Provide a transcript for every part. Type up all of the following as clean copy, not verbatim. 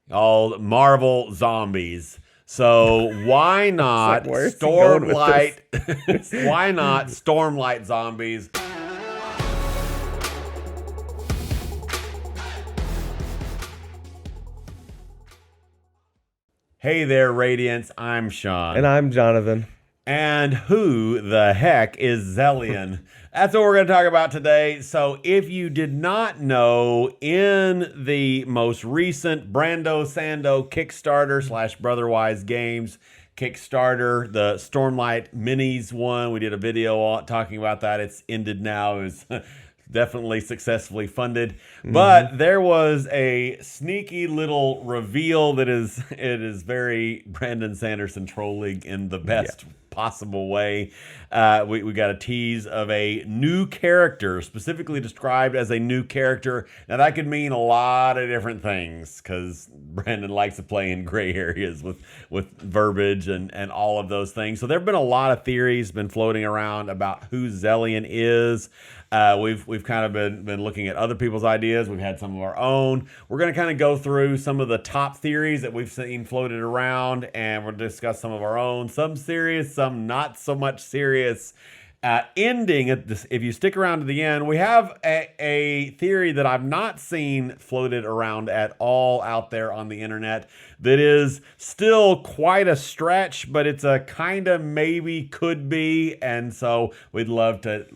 called Marvel Zombies. So why not where's he going with Stormlight? Why not Stormlight Zombies? Hey there, Radiance. I'm Shawn. And I'm Jonathan. And who the heck is Zellion? That's what we're going to talk about today. So if you did not know, in the most recent Brando Sando Kickstarter / Brotherwise Games Kickstarter, the Stormlight Minis one, we did a video talking about that. It's ended now. It was definitely successfully funded. But there was a sneaky little reveal that is very Brandon Sanderson trolling in the best possible way. We got a tease of a new character, specifically described as a new character. Now that could mean a lot of different things, because Brandon likes to play in gray areas with verbiage and all of those things. So there have been a lot of theories been floating around about who Zellion is. We've kind of been looking at other people's ideas. We've had some of our own. We're going to kind of go through some of the top theories that we've seen floated around, and we'll discuss some of our own. Some serious, some not so much serious. Ending at this, if you stick around to the end, we have a theory that I've not seen floated around at all out there on the internet that is still quite a stretch, but it's a kind of maybe could be, and so we'd love to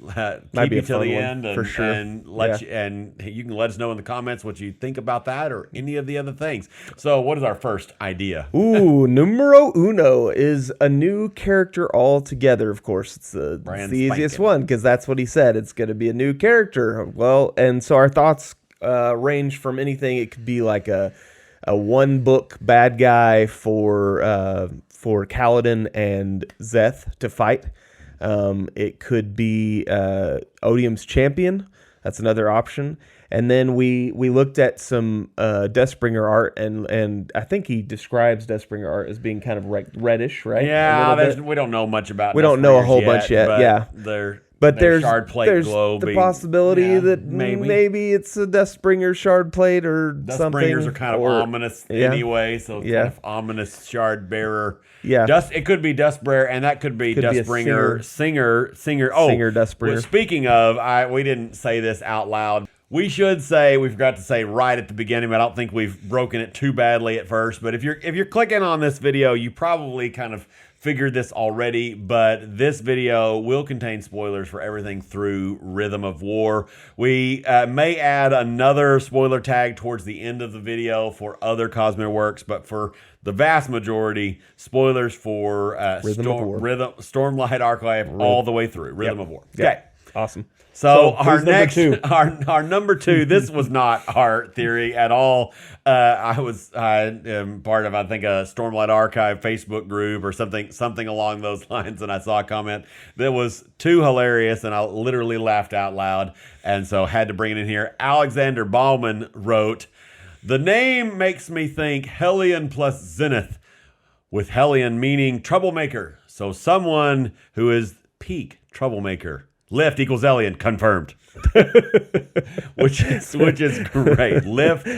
keep you till the end and, for sure. and let you, and you can let us know in the comments what you think about that or any of the other things. So what is our first idea? Ooh, numero uno is a new character altogether. Of course, it's the easiest one because that's what he said. It's going to be a new character. Well, and so our thoughts range from anything. It could be like a one book bad guy for Kaladin and Szeth to fight. It could be Odium's champion. That's another option. And then we looked at some Deathbringer art, and I think he describes Deathbringer art as being kind of reddish, right? Yeah, we don't know much about. We don't know a whole bunch yet. Yeah, but there's shard plate glow. The possibility that maybe it's a Deathbringer shard plate or something. Deathbringers are kind of ominous anyway, so kind of ominous shard bearer. Yeah, it could be Dustbearer, and that could be Deathbringer singer. Oh, singer Deathbringer. Well, speaking of, we didn't say this out loud. We should say, we forgot to say right at the beginning, but I don't think we've broken it too badly at first. But if you're clicking on this video, you probably kind of figured this already, but this video will contain spoilers for everything through Rhythm of War. We may add another spoiler tag towards the end of the video for other Cosmere works, but for the vast majority, spoilers for Stormlight Archive all the way through Rhythm of War. Okay, awesome. So our next, our number two, this was not our theory at all. I am part of, I think, a Stormlight Archive Facebook group or something along those lines, and I saw a comment that was too hilarious, and I literally laughed out loud, and so had to bring it in here. Alexander Bauman wrote, "The name makes me think Hellion plus Zenith, with Hellion meaning troublemaker, so someone who is peak troublemaker. Lift equals Zellion, confirmed." which is great. Lift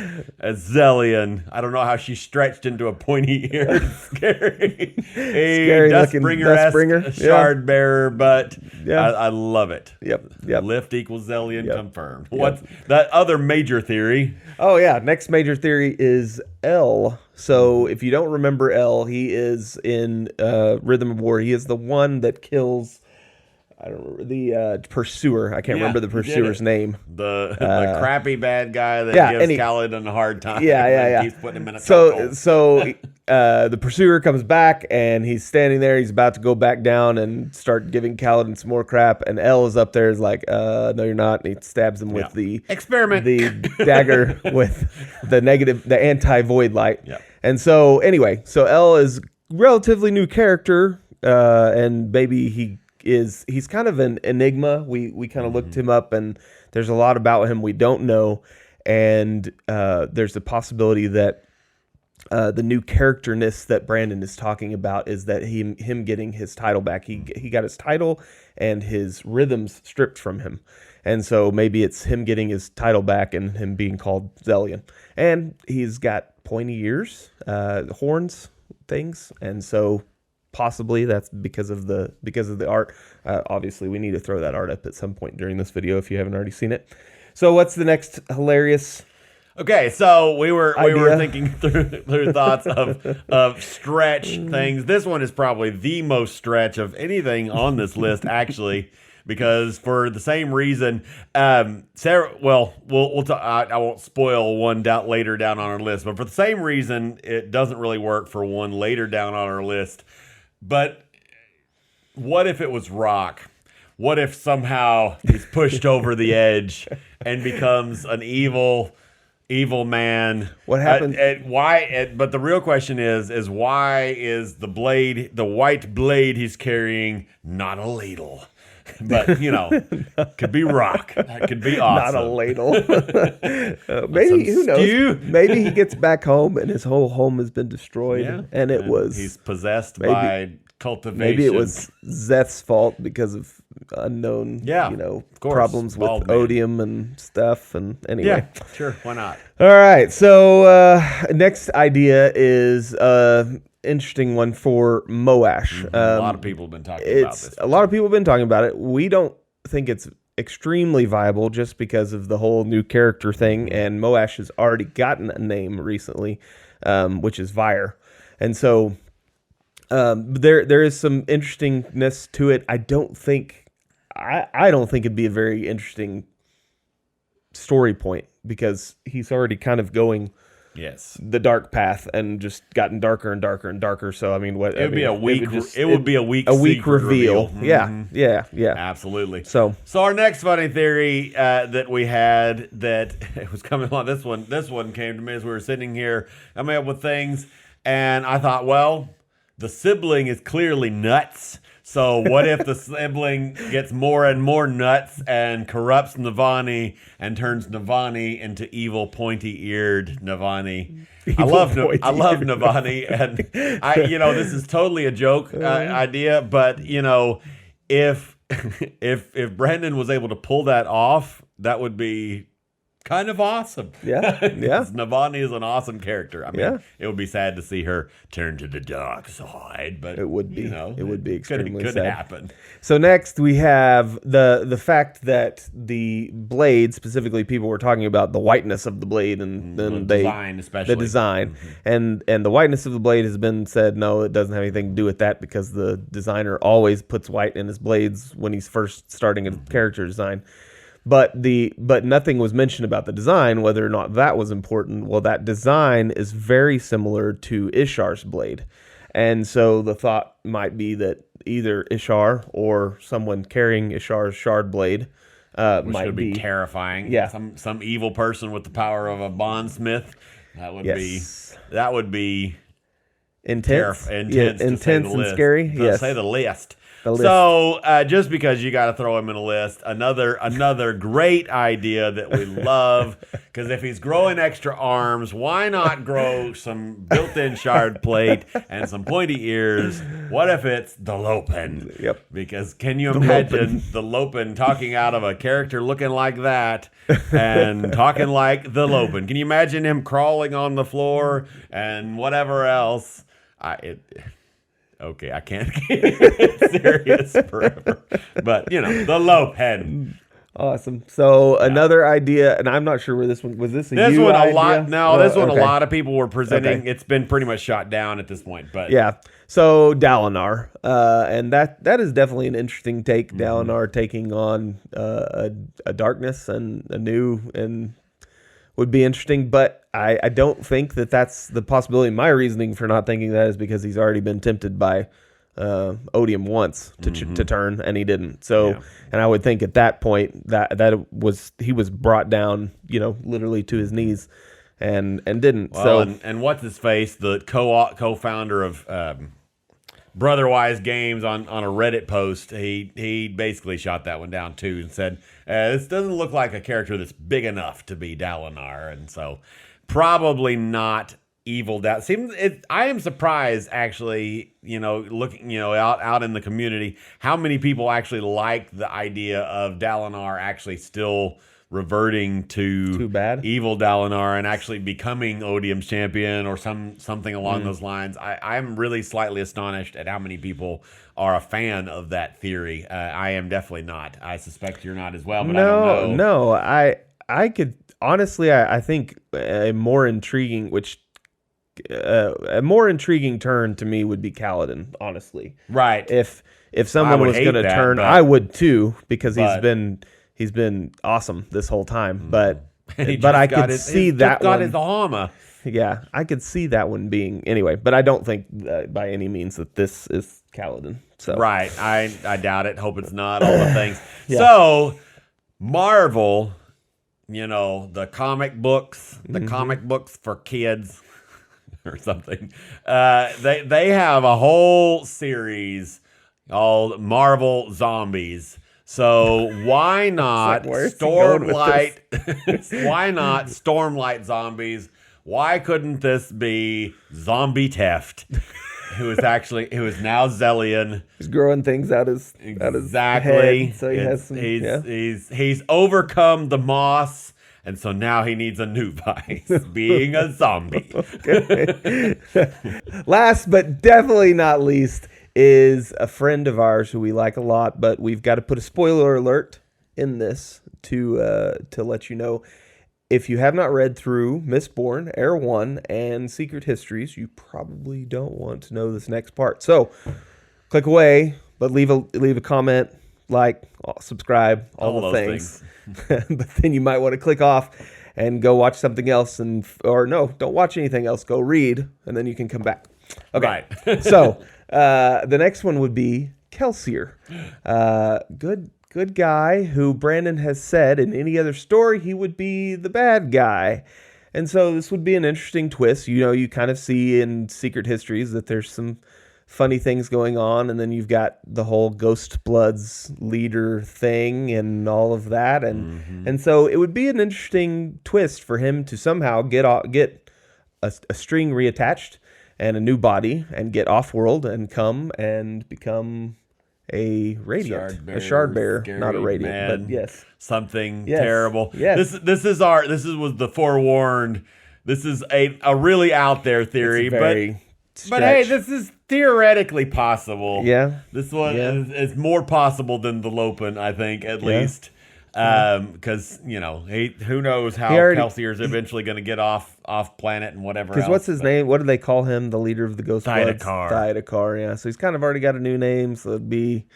as Zellion. I don't know how she stretched into a pointy ear. Scary. Scary Dustbringer, shard bearer, but I love it. Yep. Lift equals Zellion, confirmed. What's that other major theory? Oh yeah, next major theory is L. So if you don't remember L, he is in Rhythm of War. He is the one that kills. I don't remember the pursuer. I can't remember the pursuer's name. The crappy bad guy that gives Kaladin a hard time. Yeah. Keeps putting him in a chokehold. So the pursuer comes back and he's standing there. He's about to go back down and start giving Kaladin some more crap. And L is up there. Is like, no, you're not. And he stabs him with the experiment, the dagger with the anti-void light. Yeah. And so anyway, so L is relatively new character, and maybe he's kind of an enigma. We kind of looked him up, and there's a lot about him we don't know, and there's a possibility that the new characterness that Brandon is talking about is that him getting his title back. He got his title and his rhythms stripped from him, And so maybe it's him getting his title back and him being called Zellion. And he's got pointy ears, horns, things, and so possibly that's because of the art. Obviously, we need to throw that art up at some point during this video if you haven't already seen it. So what's the next hilarious? Okay, so we were thinking through thoughts of stretch things. This one is probably the most stretch of anything on this list, actually, because for the same reason, Sarah. Well, we'll talk, I won't spoil one later down on our list, but for the same reason, it doesn't really work for one later down on our list. But what if it was Rock? What if somehow he's pushed over the edge and becomes an evil man? What happened? But the real question is why is the white blade he's carrying not a ladle? But could be Rock. That could be awesome. Not a ladle. Maybe, who knows? Maybe he gets back home and his whole home has been destroyed, and he's possessed by cultivation. Maybe it was Zeth's fault because of unknown, problems with odium and stuff. And anyway, yeah, sure, why not? All right, so next idea is interesting one for Moash. A lot of people have been talking about this. A lot of people have been talking about it. We don't think it's extremely viable just because of the whole new character thing, and Moash has already gotten a name recently, which is Vire. And so there is some interestingness to it. I don't think it'd be a very interesting story point because he's already kind of going the dark path and just gotten darker and darker and darker. So I mean, it would be a week reveal. Mm-hmm. Yeah, absolutely. So our next funny theory that we had that it was coming along. This one came to me as we were sitting here coming up with things, and I thought, well, the sibling is clearly nuts. So what if the sibling gets more and more nuts and corrupts Navani and turns Navani into evil pointy-eared Navani? I love Navani, and this is totally a joke idea, but if Brandon was able to pull that off, that would be kind of awesome. Yeah. Navani is an awesome character. I mean, it would be sad to see her turn to the dark side, but it would be. It would be extremely could sad. Happen. So next we have the fact that the blade, specifically, people were talking about the whiteness of the blade and then the design, and the whiteness of the blade has been said no, it doesn't have anything to do with that because the designer always puts white in his blades when he's first starting a character design. But nothing was mentioned about the design, whether or not that was important. Well, that design is very similar to Ishar's blade. And so the thought might be that either Ishar or someone carrying Ishar's shard blade might be terrifying. Yeah. Some evil person with the power of a bondsmith. That would be intense. Intense and scary. To say the least. So just because you got to throw him in a list, another great idea that we love, because if he's growing extra arms, why not grow some built-in shard plate and some pointy ears? What if it's the Lopen? Yep. Because can you imagine the Lopen talking out of a character looking like that and talking like the Lopen? Can you imagine him crawling on the floor and whatever else? Okay, I can't get serious forever. But, the Lopen. Awesome. So another idea, and I'm not sure where this one was. This idea? A lot of people were presenting. Okay. It's been pretty much shot down at this point. But yeah. So Dalinar, and that is definitely an interesting take. Dalinar taking on a darkness and a new and would be interesting, but I don't think that's the possibility. My reasoning for not thinking that is because he's already been tempted by odium once to turn, and he didn't. So, and I would think at that point he was brought down, literally to his knees, and didn't. Well, and what's his face, the co-founder of Brotherwise Games on a Reddit post, he basically shot that one down too and said, this doesn't look like a character that's big enough to be Dalinar, and so probably not evil doubt. I am surprised actually, looking, out in the community, how many people actually like the idea of Dalinar actually still reverting to evil Dalinar and actually becoming Odium's champion or something along those lines. I'm really slightly astonished at how many people are a fan of that theory. I am definitely not. I suspect you're not as well, but I don't know. No, I could honestly, I think a more intriguing turn to me would be Kaladin, honestly. Right. If someone was going to turn, I would too, because he's been awesome this whole time. But I could see that one. His armor. Yeah, I could see that one being anyway. But I don't think by any means that this is Kaladin. So right, I doubt it. Hope it's not. All the things. Yeah. So Marvel, the comic books, comic books for kids. Or something. They have a whole series called Marvel Zombies. So why not Stormlight? Why not Stormlight Zombies? Why couldn't this be Zombie Teft? Who is now Zellion. He's growing things out his head, so he has some. He's overcome the moss. And so now he needs a new vice, being a zombie. Last but definitely not least is a friend of ours who we like a lot, but we've got to put a spoiler alert in this to let you know. If you have not read through Mistborn, Air 1, and Secret Histories, you probably don't want to know this next part. So click away, but leave a comment, like, subscribe, all the things. But then you might want to click off and go watch something else, or no, don't watch anything else. Go read, and then you can come back. Okay. Right. So the next one would be Kelsier. Good guy who Brandon has said in any other story he would be the bad guy. And so this would be an interesting twist. You kind of see in Secret Histories that there's some funny things going on, and then you've got the whole Ghost Bloods leader thing and all of that, and so it would be an interesting twist for him to somehow get a string reattached and a new body and get off world and come and become a radiant, a shard bearer, not a radiant, but yes, something terrible. Yes, this was the forewarned. This is a really out there theory, but hey, this is theoretically possible. Yeah. This one is more possible than the Lopen, I think, at least. Because, who knows how Kelsier is eventually going to get off planet and whatever else. Because what's his name? What do they call him? The leader of the Ghost Bloods? Thydacar, yeah. So he's kind of already got a new name, so it'd be...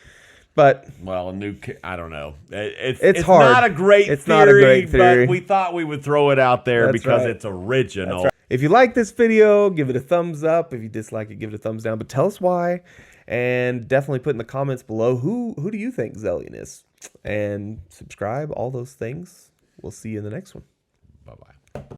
But I don't know. It's hard. Not a great theory, but we thought we would throw it out there because it's original. Right. If you like this video, give it a thumbs up. If you dislike it, give it a thumbs down. But tell us why, and definitely put in the comments below who do you think Zellion is, and subscribe. All those things. We'll see you in the next one. Bye bye.